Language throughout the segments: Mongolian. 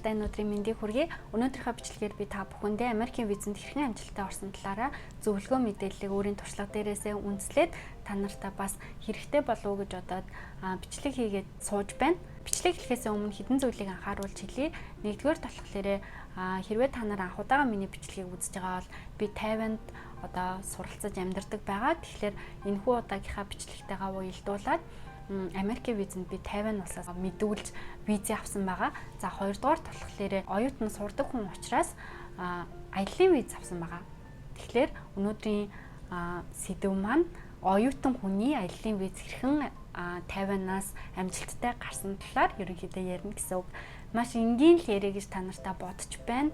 жаргалтай өнөөдрийн мэндийг хүргэе. Өнөөдрийнхөө бичлэгээр би та бүхэндээ Америкийн визэнд хэрхэн амжилттай орсон талаараа зөвлөгөө мэдээллийг өөрийн туршлага дээрээсээ үндэслээд та нартай бас хэрэгтэй болов уу гэж бодоод бичлэг хийгээд сууж байна. Бичлэг хэлэхээс өмнө хэдэн зүйлийг анхааруулж хэлье. Нэгдүгээр болохоор хэрвээ та нар анх удаага миний бичлэгийг үзэж байгаа бол би Тайванд суралцаж амьдардаг байгаа. Тэгэхээр энэхүү удаагийнхаа бичлэгтэйгээ уялдуулаад Америкийн визэнд би Тайван улсаас мэдүүлж виз авсан байгаа. За хоёрдугаар болохоор оюутан сурдаг хүн учраас аяллаа виз авсан байгаа. Тэгэхээр өнөөдрийн сэдэв маань оюутан хүний аяллаа виз хэрхэн Тайванаас амжилттай гарсан талаар ерөнхийдөө ярина гэсэн үг. Маш энгийн л ярэ гэж та нартай бодож байна.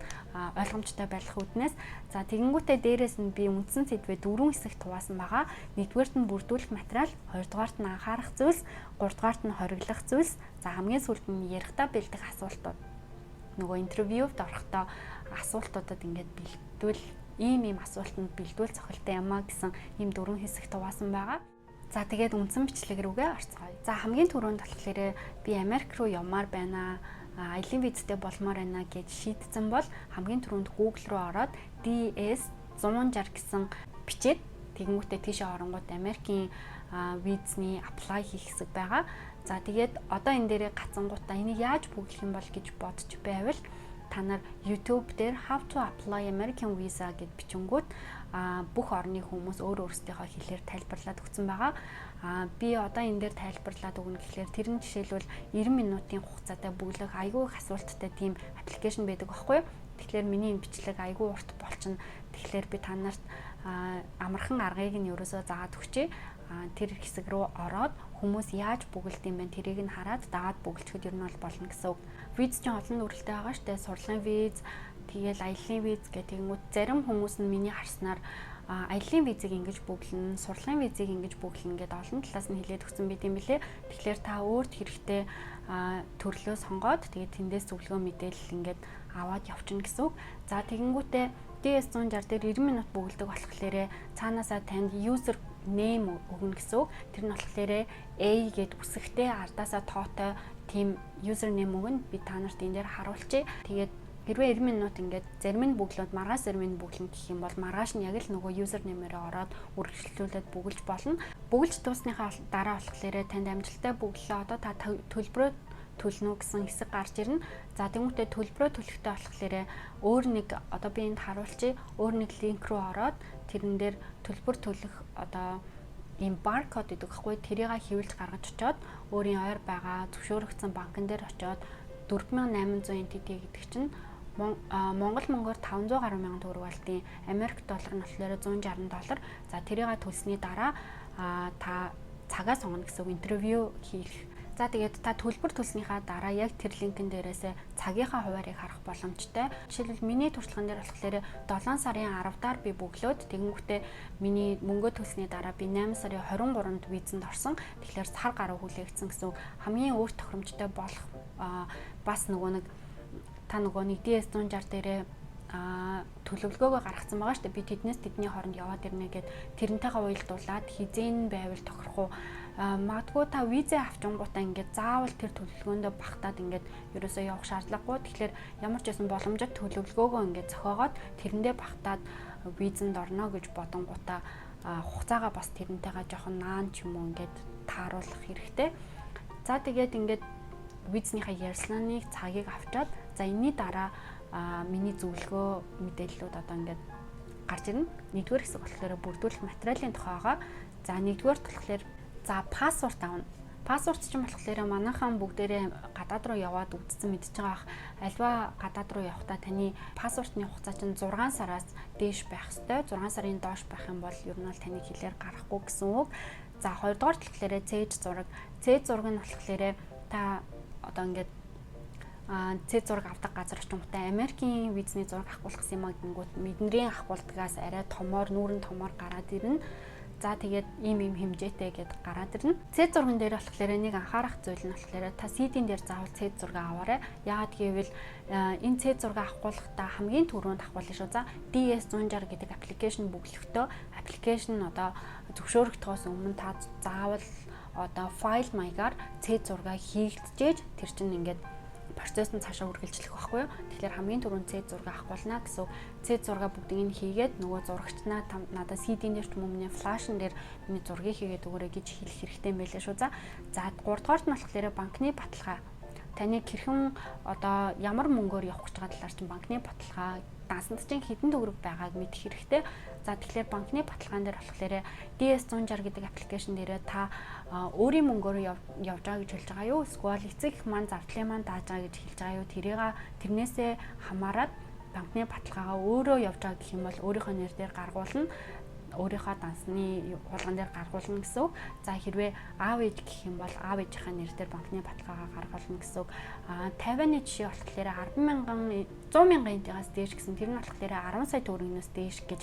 Ойлгомжтой байх үүднээс. За тэгэнгүүтээ дээрээс нь би үндсэн сэдвээ 4 хэсэгт хуваасан байгаа. Нэгдүгээрт нь бүрдүүлэх материал, хоёрдугаарт нь анхаарах зүйлс, гуравдугаарт нь хориглох зүйлс, за хамгийн сүүлд нь ярихдаа бэлдэх асуултууд. Нөгөө интервьюд орохдоо асуултуудад ингээд бэлдвэл ийм асуултанд бэлдвэл цохилтой юмаа гэсэн ийм 4 хэсэгт хуваасан байгаа. За тэгээд үндсэн бичлэг рүүгээ орцгоё. За хамгийн түрүүнд болохоор би Америк руу явмаар байна. Аялын визтэй болмоор байна гэж шийдсэн бол хамгийн түрүүнд Google руу ороод DS 160 гэсэн бичээд тэгэнгүүтээ тийшээ оронгууд Америкийн визний apply хийх хэсэг байгаа. За тэгээд одоо энэ дээрээ гацангуудаа энийг яаж бүглэх юм бол гэж бодож байвал та нар YouTube дээр How to apply American visa гэд бичингүүд бүх орны хүмүүс өөр өөрсдийнхөө хэлээр тайлбарлаад өгсөн байгаа. Би одоо энэ дээр тайлбарлаад өгнө гэхлээр тэр нь жишээлбэл 90 минутын хугацаатай бүглэх айгүй их асуулттай тийм аппликейшн байдаг байхгүй юу? Тэгэхээр миний энэ бичлэг айгүй урт болчихно. Тэгэхээр би та нарт амархан аргыг нь ерөөсөө заагаад өгчээ. Тэр хэсэг рүү ороод хүмүүс яаж бүгэлд юм бэ тэрийг нь хараад дагаад бүгэлчэхэд ер нь бол болно гэсэн үг. Виз чинь олон төрөлтэй байгаа шүү дээ. Сурлагын виз, тэгэл аяллаа виз гэх тэнгууд зарим хүмүүс нь миний харснаар аяллаа визийг ингэж бүглэн, сурлагын визийг ингэж бүглэн гэдээ олон талаас нь хэлээд өгсөн байт юм билэ. Тэгэхээр та өөрт хэрэгтэй төрлөө сонгоод тэгээд тэндээс зөвлөгөө мэдээлэл ингээд аваад явчихна гэсэн үг. За тэгэнгүүтээ DS 160 дээр 90 минут бүгэлдэг болохоор цаанаасаа танд user name өгнө гэсэн үг. Тэр нь болохоор A гэд үсэгтэй ардаасаа тоотой тийм user name өгнө. Би та нарт энэ дээр харуулчих. Тэгээд хэрвээ 90 минут ингээд зарим нь бүглөөд маргааш зарим нь бүглэн гэх юм бол маргааш нь яг л нөгөө user name-ээрээ ороод үргэлжлүүлээд бүгэлж болно. Бүгэлж дуусныхаа дараа болохоор танд амжилттай бүглэлээ. Одоо та төлбөрөө төлнө гэсэн хэсэг гарч ирнэ. За тэгмүтээ төлбөрөө төлөхтэй болохоор өөр нэг одоо би энд харуулчих. Өөр нэг линк рүү ороод тэрэн дээр төлбөр төлөх ийм баркод гэдэг байхгүй тэрийг хэвлэж гаргаж очоод өөрийн ойр байгаа зөвшөөрөгдсөн банкн дээр очоод 4800 NTT гэдэг чинь Монгол мөнгөөр 500 гаруй мянган төгрөг болтын Америк доллар нь болохоор $160. За тэрийг төлсний дараа та цагаа сонгоно гэсэн интервью хийх. За тэгээд та төлбөр төлснийхаа дараа яг тэр линкэн дээрээсээ цагийнхаа хуваарийг харах боломжтой. Жишээлбэл миний туршлаган дээр болохоор 7 сарын 10-даар би бөглөөд тэгэнгүүтээ миний мөнгө төлсний дараа би 8 сарын 23-нд визэнд орсон. Тэгэхээр сар гаруй хүлээгдсэн гэсэн хамгийн өөр тохиромжтой болох бас нөгөө нэг DS 160 дээрээ төлөвлөгөөгөө гаргацсан байгаа шүү дээ. Би тэднээс тэдний хооронд яваад ирнэ гэд тэрнтэйгээ уялдуулаад хизээн байвал тохирохгүй магадгүй та визээ авчингуудаа ингээд заавал тэр төлөвлөгөөндөө багтаад ингээд ерөөсөө явах шаардлагагүй. Тэгэхээр ямар ч байсан боломжит төлөвлөгөөгөө ингээд зохиогоод тэрэндээ багтаад визэнд орно гэж бодонгуудаа хугацаагаа бас тэрнтэйгээ жоохон наан ч юм уу ингээд тааруулах хэрэгтэй. За тэгээд ингээд визнийхаа ярьслааны цагийг авчаад за энэний дараа миний зөвлөгөө мэдээллүүд одоо ингээд гарч ирнэ. Нэгдүгээр хэсэг болохоор бүрдүүлэх материалын тухайгаа. За нэгдүгээр болохоор пассворт авна. Пассворт чинь болохоор манайхан бүгдээрээ гадаад руу яваад үдцсэн мэдчихэж байгаа. Альва гадаад руу явахдаа таны пассвортны хугацаа чинь 6 сараас дээш байх ёстой. 6 сарын доош байх юм бол ер нь бол таны хэлээр гарахгүй гэсэн үг. За хоёрдугаар болохоор C зураг. C зураг нь болохоор та одоо ингээд C зураг авдаг газар очингуудаа Америкийн визний зураг авахгүйх гэсэн юм гингүүт мэднэрийн авахгүйдгаас арай томоор нүүрэн томоор гараад ирнэ. За тэгээд ийм хэмжээтэй гэд гараад ирнэ. C зурган дээр болохоор нэг анхаарах зүйл нь болохоор та CD-н дээр заавал C зураг аваарай. Яагаад гэвэл энэ C зураг авахгүйхдаа хамгийн түрүүнд авахгүй шүү. За DS 160 гэдэг аппликейшн бүглэхдээ аппликейшн одоо зөвшөөрөгдөхөөс өмнө та заавал одоо файл маягаар C зураг хийгдчихэж тэр чинь ингээд процесс нь цаашаа үргэлжлэх байхгүй юу. Тэгэхээр хамгийн түрүүнд C зураг авах болно гэсэн. C зураг бүгдийг нь хийгээд нөгөө зурагчнаа надад CD-н дээр ч юм уу миний флашн дээр миний зургийг хийгээд өгөөрэй гэж хэлэх хэрэгтэй юм байлаа шүү. За 3 дугаарт нь болохоор банкны баталгаа. Таны хэрхэн одоо ямар мөнгөөр явах гэж байгаа талаар чинь банкны баталгаа, дансанд чинь хэдэн төгрөг байгааг мэдэх хэрэгтэй. За тэгэхээр банкны баталгаан дээр болохоор DS160 гэдэг аппликейшн дээрээ та өөрийн мөнгөөр явж байгаа гэж хэлж байгаа юу? Эсвэл эцэг их маань зардлын маань дааж байгаа гэж хэлж байгаа юу? Тэрнээсээ хамаарат банкны баталгаагаа өөрөө явж байгаа гэх юм бол өөрийнхөө нэр дээр гаргуулна. Өөрийнхөө дансны хулган дээр гаргуулна гэсэн үг. За хэрвээ аав ээж гэх юм бол аав ээжийнхээ нэр дээр банкны баталгаагаа гаргуулна гэсэн үг. 50-ны жишээ болохоор 10,000 100,000-аас дээш гэсэн тэр нь болохоор 10 сая төгрөгнөөс дээш гэж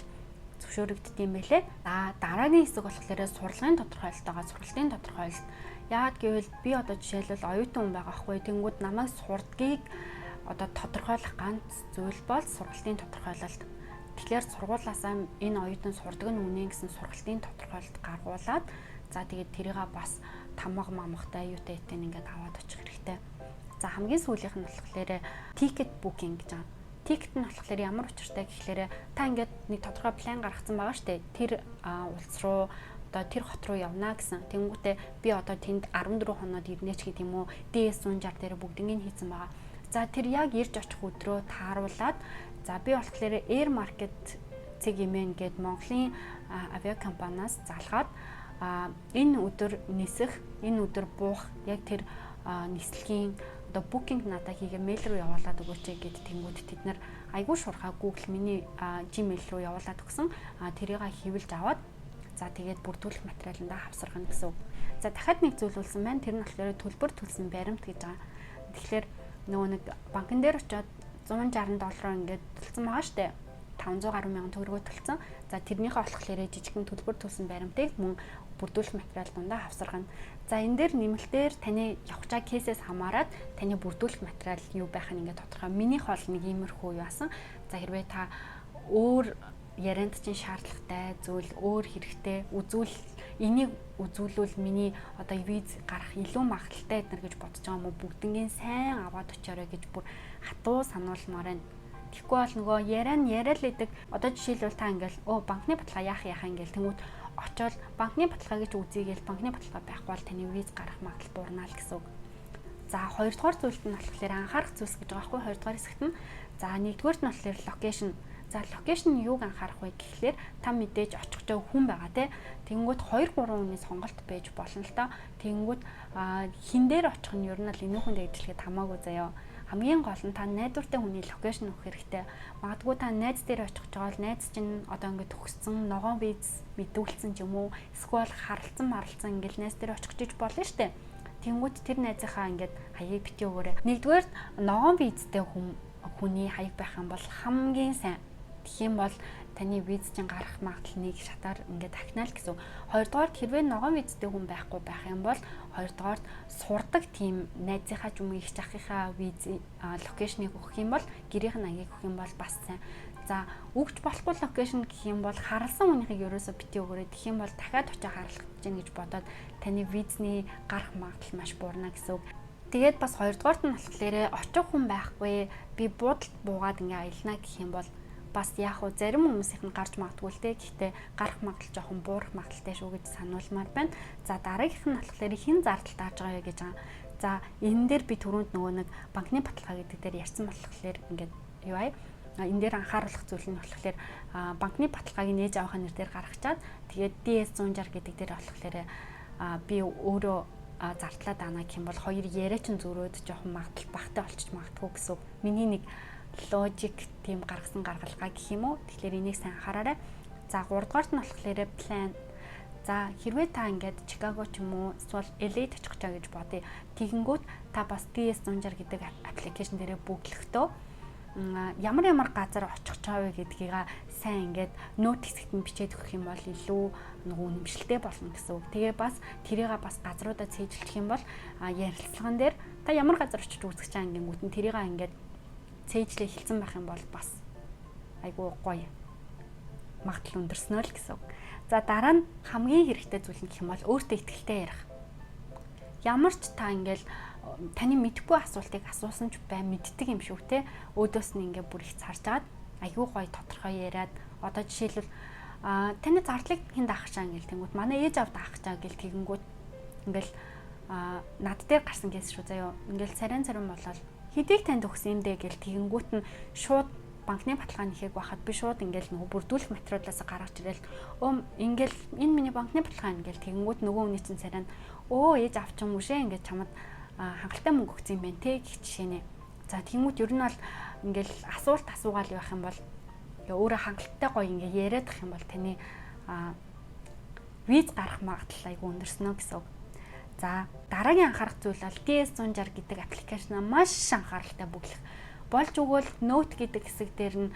зөвшөөрөгддөг юм байлээ. За дараагийн хэсэг болохоор сурлагын тодорхойлолтойгоо сургалтын тодорхойлолт. Яагаад гэвэл би одоо жишээлбэл оюутан хүн байгаа хгүй. Тэнгүүд намайг сурдгийг одоо тодорхойлох ганц зүйл бол сургалтын тодорхойлолт. Тэгэхээр сургуулаасаа энэ оюутан сурдаг нь үнэ гэсэн сургалтын тодорхойлолт гаргуулад за тэгээд тэрийгээ бас тамга мамгатай юутай ингээд аваад очих хэрэгтэй. За хамгийн сүүлийнх нь болохоор ticket booking гэж байгаа. Ticket нь болохоор ямар учиртай гэхлээр та ингээд нэг тодорхой план гаргацсан байгаа штэ. Тэр улс руу одоо тэр хот руу явна гэсэн. Тэнгүүтээ би одоо тэнд 14 хоноод ирнэ ч гэдэг юм уу. DS160 дээр бүгднийг хийцэн байгаа. За тэр яг ирж очих өдрөө тааруулаад за би болохоор Air Market CGM гээд Монголын авиакомпаниас залгаад энэ өдөр нисэх, энэ өдөр буух яг тэр нислэгийн одоо booking надад хийгээ мэйл рүү явуулаад өгөөч гэд тэнгууд тэд нар айгүй шурхаа Google миний Gmail руу явуулаад өгсөн. Тэрийг хийвэлж аваад за тэгээд бүрдүүлэх материаландаа хавсаргана гэсэн. За дахиад нэг зүйл үлсэн байна. Тэр нь болохоор төлбөр төлсөн баримт гэж байгаа. Тэгэхээр нөгөө нэг банкн дээр очиод $160 ингээд төлсөн байгаа штэ. 500 гаруй мянган төгрөгөө төлсөн. За тэрнийхээ болохоор жижигхэн төлбөр төлсөн баримтыг мөн бүрдүүлэх материал дундаа хавсаргана. За энэ дээр нэмэлтээр таны явах чаг кейсээс хамаарат таны бүрдүүлэх материал юу байх нь ингээд тодорхой. Минийх бол нэг иймэрхүү юу асан. За хэрвээ та өөр ярианд чинь шаардлагатай зүйл өөр хэрэгтэй энийг үзүүлвэл миний одоо виз гарах илүү магадлалтай эднэр гэж бодож байгаа юм уу бүгднгийн сайн аваад очиорой гэж бүр хатуу сануулмаар байна. Тэгэхгүй бол нөгөө яриа л идэг. Одоо жишээлбэл та ингээл банкны баталгаа яах ингээл тэнгуут очоод банкны баталгаа гэж үзийгээл банкны баталгаа байхгүй бол таны виз гарах магадлал буурна л гэсэн үг. За хоёрдугаар зүйлд нь болохоор анхаарах зүйлс гэж байгаа хгүй хоёрдугаар хэсэгт нь. За нэгдүгээрт нь болохоор локейшн. За локейшн нь юуг анхаарах вэ гэхлээр та мэдээж очих гэж хүн байгаа те. Тэнгүүд 2-3 хүний сонголт байж болно л та. Тэнгүүд хин дээр очих нь ер нь л энүүхэн дэвжлэхэд хамаагүй заяа. Хамгийн гол нь та найдвартай хүний локейшн өгөх хэрэгтэй. Магадгүй та найз дээр очих гэж байгаа бол найз чинь одоо ингээд төгссөн, ногоон виз мэдүүлсэн ч юм уу, эсвэл харалцсан ингээд найз дээр очих гэж болно штэ. Тэнгүүд тэр найзынхаа ингээд хаяг бити өгөөрэй. Нэгдүгээр ногоон визтэй хүний хаяг байх юм бол хамгийн сайн. Тэгэх юм бол таны виз чинь гарах магадлал нэг шатаар ингээд ахнаа л гэсэн. Хоёрдугаар хэрвээ ногоон визтэй хүн байхгүй байх юм бол хоёрдугаар сурдаг тийм найзынхаа ч юм уу их захихаа виз локейшнийг өгөх юм бол гэрийнх нь аягийг өгөх юм бол бас сайн. За өгч болохгүй локейшн гэх юм бол харалсан хүнийхийг ерөөсө бити өгөөрэй. Тэгэх юм бол дахиад очиж харалцах гэж гэж бодоод таны визний гарах магадлал маш буурна гэсэн. Тэгээд бас хоёрдугаарт нь болохоор очих хүн байхгүй би буудалд буугаад ингээ аялна гэх юм бол бас яг уу зарим хүмүүсийнх нь гарч магадгүй л те. Гэхдээ гарах магадлал жоохон буурах магадaltaй шүү гэж сануулмаар байна. За дараагийнх нь болохоор хэн зардал тааж байгаа вэ гэж байгаа. За энэ дээр би түрүүнд нөгөө нэг банкны баталгаа гэдэг дээр ярьсан болохоор ингээд юу аа энэ дээр анхааруулах зүйл нь болохоор банкны баталгааг нээж авах нэр дээр гаргачаад тэгээд DS160 гэдэг дээр болохоор би өөрөө зардлаа даана гэх юм бол хоёр яриа чин зөрөөд жоохон магадлал багтай болчих магадгүй гэсэн. Миний нэг логик тийм гаргасан гаргалгаа гэх юм уу. Тэгэхээр энийг сайн анхаараарай. За 3 дугаарт нь болохоор план. За хэрвээ та ингээд Чикаго ч юм уу эсвэл LA очих гэж байгаа гэж бодъё. Тэгэнгүүт та бас DS160 гэдэг аппликейшн дээрээ бүглэхдээ ямар газар очих гэж байгаа вэ гэдгийг сайн ингээд нот хэсэгт нь бичээд өгөх юм бол илүү нөгөө нэмшилтэй болно гэсэн үг. Тэгээ бас тэрийг бас газруудаа цээжилчих юм бол ярилцлаган дээр та ямар газар очиж үзэх гэж байгаа гингүүт нь тэрийг ингээд цээжлээ хэлсэн байх юм бол бас айгүй гоё магадлал өндөрснөө л гэсэн. За дараа нь хамгийн хэрэгтэй зүйл нь гэх юм бол өөртөө ихтэй ярих. Ямар ч та ингээл таны мэдхгүй асуултыг асуусан ч бай мэддэг юм шүү те. Өөдөөс нь ингээ бүр их царж агаад аюу гой тодорхой яриад одоо жишээлбэл таны зардлыг хэн даах чаа гэл тэнгүүд манай ээж аав даах чаа гэл тэгэнгүүт ингээл над дээр гарсан кейс шүү заяа. Ингээл царин болол хэдийг танд өгсөн юм дэ гэл тэгэнгүүт нь шууд банкны баталгааны ихийг байхад би шууд ингээл нөгөө бүрдүүлэх материалаас гаргаж ирэл ингээл энэ миний банкны баталгаа ингээл тэгэнгүүт нөгөө хүний чинь царин ээж авч юм уу шээ ингээд чамд хангалттай мөнгө өгсөн юм байна те гэх жишээ нэ. За тэгмүүд ер нь бол ингээл асуулт асуугаал явах юм бол өөрөө хангалттай гоё ингээ яриад ах юм бол таны виз гарах магадлал айгүй өндөрснө гэсэн үг. За дараагийн анхаарах зүйл бол DS160 гэдэг аппликейшнаа маш анхааралтай бүглэх. Болж өгвөл note гэдэг хэсэг дээр нь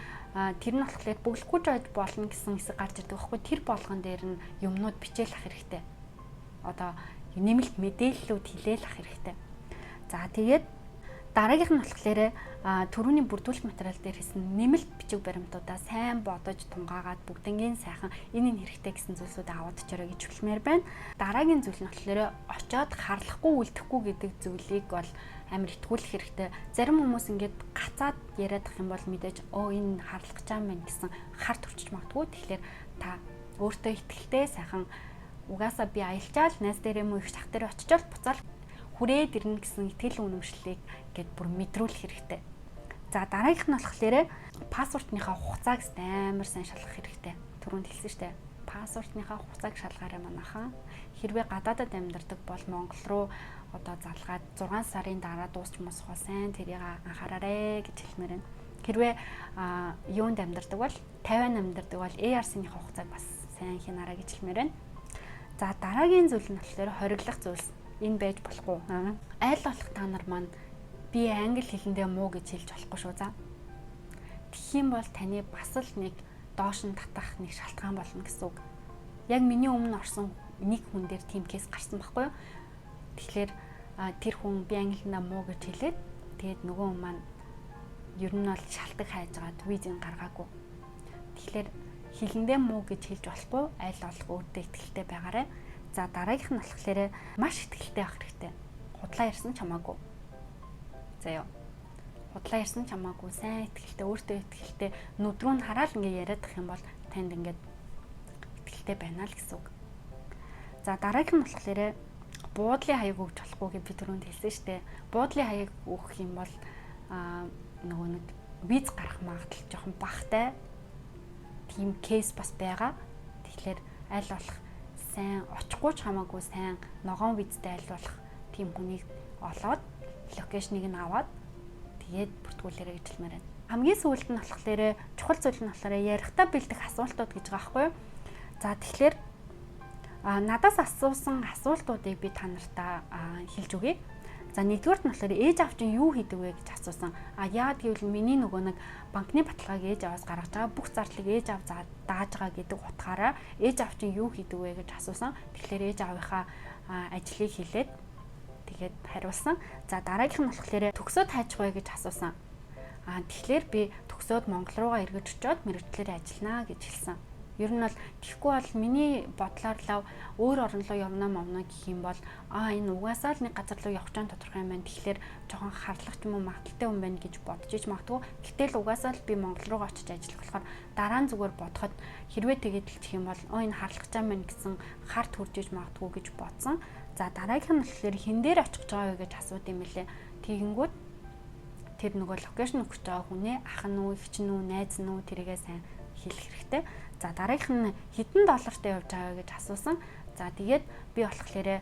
тэр нь болохоор бүглэхгүй жойж болно гэсэн хэсэг гарч ирдэг байхгүй. Тэр болгон дээр нь юмнууд бичээл ах хэрэгтэй. Одоо нэмэлт мэдээллүүд хэлээл ах хэрэгтэй. За тэгээд дараагийнх нь болохоор түрүүний бүрдүүлэх материал дээр хийсэн нэмэлт бичиг баримтуудаа сайн бодож тунгаагаад бүгднгийн сайхан энэ хэрэгтэй гэсэн зүйлсүүдээ аваад чараа гэж хэлмээр байна. Дараагийн зүйл нь болохоор очиод харлахгүй үлдэхгүй гэдэг зүйлийг бол амар итгүүлэх хэрэгтэй. Зарим хүмүүс ингээд гацаад яриад ах юм бол мэдээж энэ харлах гэж байгаа юм гэсэн харт төрчих магадгүй. Тэгэхээр та өөртөө ихтэй сайхан угаасаа би аялчаал найз дээр юм уу их шах дээр очичоод буцаал хүрээд ирнэ гэсэн итгэл үнэмшлийг гээд бүр мэдрүүлэх хэрэгтэй. За дараагийнх нь болохоор пассвортынхаа хугацааг амар сайн шалгах хэрэгтэй. Түрүүнд хэлсэн шүү дээ. Пассвортынхаа хугацааг шалгаарай манайхан. Хэрвээ гадаадад амьдардаг бол Монгол руу одоо залгаад 6 сарын дараа дуусчмаас хоо сайн тэрийг анхаараарэ гэж хэлмээр байна. Хэрвээ юунд амьдардаг бол 50 амьдардаг бол ARC-ийнхаа хугацааг бас сайн хянаарай гэж хэлмээр байна. За дараагийн зүйл нь болохоор хориглох зүйлс. Энэ байж болохгүй. Айл болох та нар маань би англи хэлэндээ муу гэж хэлж болохгүй шүү за. Тэгэх юм бол таны бас л нэг доош нь татах нэг шалтгаан болно гэсэн үг. Яг миний өмнө орсон нэг хүн дээр тийм кейс гарсан байхгүй юу? Тэгэхээр тэр хүн би англи хэлэндээ муу гэж хэлээд тэгээд нөгөө хүн маань ер нь бол шалтгаан хайжгаад визийг гаргаагүй. Тэгэхээр хэлэндээ муу гэж хэлж болохгүй. Айл болох өөртөө ихтэй байгаарай. За дараагийнх нь болохоор маш ихтэй байх хэрэгтэй. Худлаа ярьсан ч хамаагүй. За ёо. Худлаа ярьсан ч хамаагүй сайн ихтэй өөртөө ихтэй нүдрүү нь хараад ингээ яриад ах юм бол танд ингээд ихтэй байна л гэсэн үг. За дараагийнх нь болохоор буудлын хаяг өгч болохгүй гэж би түрүүнд хэлсэн шүү дээ. Буудлын хаяг өгөх юм бол нөгөө нэг виз гарах магадлал жоохон багтай. Тийм кейс бас байгаа. Тэгэхээр аль болох сайн очихгүй ч хамаагүй сайн ногоон визтэй аль болох тийм хүнийг олоод локейшнийг нь аваад тэгээд бүртгүүлээрэй гэж хэлмээр байна. Хамгийн сүүлд нь болохоор чухал зүйл нь болохоор ярихтаа бэлдэх асуултууд гэж байгаа байхгүй юу? За тэгэхээр надаас асуусан асуултуудыг би та нартаа хэлж өгье. За нэгдүгээрт нь болохоор ээж аав чинь юу хийдэг вэ гэж асуусан. Яагаад гэвэл миний нөгөө нэг банкны баталгааг ээж аваас гаргаж байгаа бүх зардлыг ээж аав дааж байгаа гэдэг утгаараа ээж аав чинь юу хийдэг вэ гэж асуусан. Тэгэхээр ээж аавынхаа ажлыг хэлээд тэгээд хариулсан. За дараагийнх нь болохоор төгсөөд хайчих вэ гэж асуусан. Тэгэхээр би төгсөөд Монгол руугаа эргэж очиод мэргэжлэрээ ажиллана гэж хэлсэн. Ер нь бол тэгэхгүй бол миний бодлоор лав өөр орн руу явна мовно гэх юм бол энэ угаасаа л нэг газар руу явах ч тодорхой юм байна. Тэгэхээр жоохон харлах юм уу магадaltaй юм байна гэж бодож иж магадгүй. Гэтэл угаасаа л би Монгол руугаа очиж ажиллах болохоор дараа нь зүгээр бодоход хэрвээ тэгээд л чих юм бол энэ харлах юм байна гэсэн харт хүрж иж магадгүй гэж бодсон. За дараагийнх нь болохоор хэн дээр очих гэж байгаа вэ гэж асууд юм лээ. Тэгэнгүүт тэр нөгөө локейшн өгч байгаа хүнээ ах нь үү, эгч нь үү, найз нь үү тэрийгээ сайн хэлэх хэрэгтэй. За дараагийнх нь хэдэн доллартай явж байгаа гэж асуусан. За тэгээд би болохоор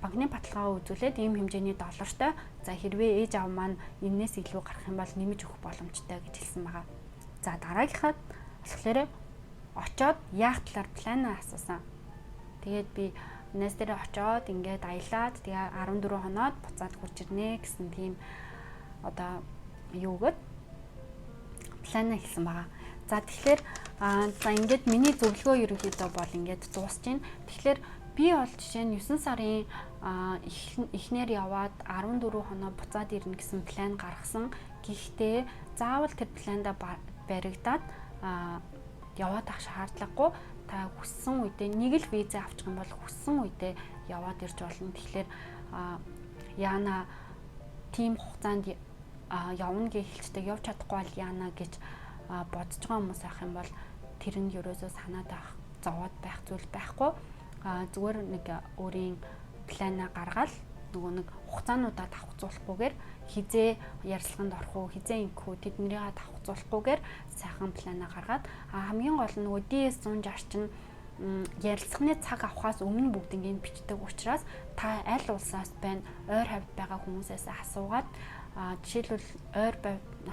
банкны баталгаа үзүүлээд ийм хэмжээний доллартай. За хэрвээ ээж аав маань энэс илүү гарах юм бол нэмж өгөх боломжтой гэж хэлсэн байгаа. За дараагийнхад болохоор очоод яах талаар план асуусан. Тэгээд би энэс дээр очоод ингээд аялаад тэгээ 14 хоноод буцаад хурж ирнэ гэсэн тийм одоо юу гээд план хэлсэн байгаа. За тэгэхээр за ингээд миний зөвлөгөө ерөнхийдөө бол ингээд дуусч байна. Тэгэхээр би бол жишээ нь 9 сарын эхнэр яваад 14 хоноо буцаад ирнэ гэсэн план гаргасан. Гэхдээ заавал тэр планда баригдаад яваад ах шаардлагагүй. Та хүссэн үедээ нэг л виза авчих юм бол хүссэн үедээ яваад ирж болно. Тэгэхээр яана тийм хугацаанд явна гэж хэлжтэй явж чадахгүй бол яана гэж бодож байгаа хүмүүс авах юм бол тэр нь ерөөсөө санаад авах зовоод байх зүйл байхгүй. Зүгээр нэг өөрийн плана гаргаад нөгөө нэг хугацаануудаа давхцуулахгүйгээр хизээ ярилцлаганд орох уу, хизээ ингэх үү тэднэрийг давхцуулахгүйгээр сайхан плана гаргаад хамгийн гол нь нөгөө DS 160 чинь ярилцлагын цаг авахаас өмнө бүгднийг бичдэг учраас та аль улсаас байна, ойр хавьд байгаа хүмүүсээс асуугаад жишээлбэл ойр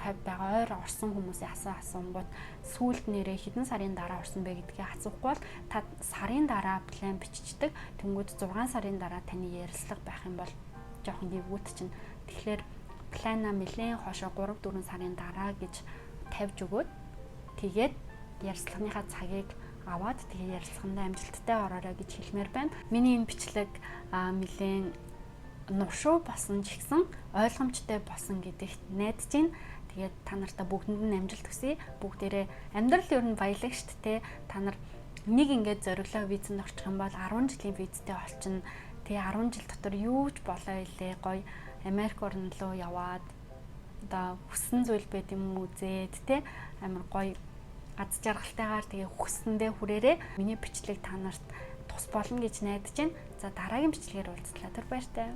хавьд байгаа ойр орсон хүмүүсийн асуунгууд сүүлд нэрээ хэдэн сарын дараа орсон бэ гэдгийг асуухгүй бол та сарын дараа план биччихдэг. Тэнгүүд 6 сарын дараа таны ярилцлага байх юм бол жоохон дэвгүүт чинь. Тэгэхээр плана нэлээд хойшоо 3-4 сарын дараа гэж тавьж өгөөд тэгээд ярилцлагынхаа цагийг аваад тэгээ ярилцлаганд амжилттай ороорой гэж хэлмээр байна. Миний энэ бичлэг нэлээд нуршуу болсон ч гэсэн ойлгомжтой болсон гэдэгт найдаж байна. Тэгээд та нартай бүгдэнд нь амжилт хүсье. Бүгдээрээ амьдрал ер нь баялаг шүү дээ. Та нар нэг ингээд зориглоо визэнд орчих юм бол 10 жилийн визтэй олчихно. Тэгээ 10 жил дотор юу ч болоо илээ гоё Америк орн руу яваад одоо хүссэн зүйл байд юм үзээд те амар гоё аз жаргалтайгаар тэгээ хүссэндээ хүрээрээ миний бичлэг та нарт тус болно гэж найдаж байна. За дараагийн бичлэгээр уулзлаа. Тэр баяртай.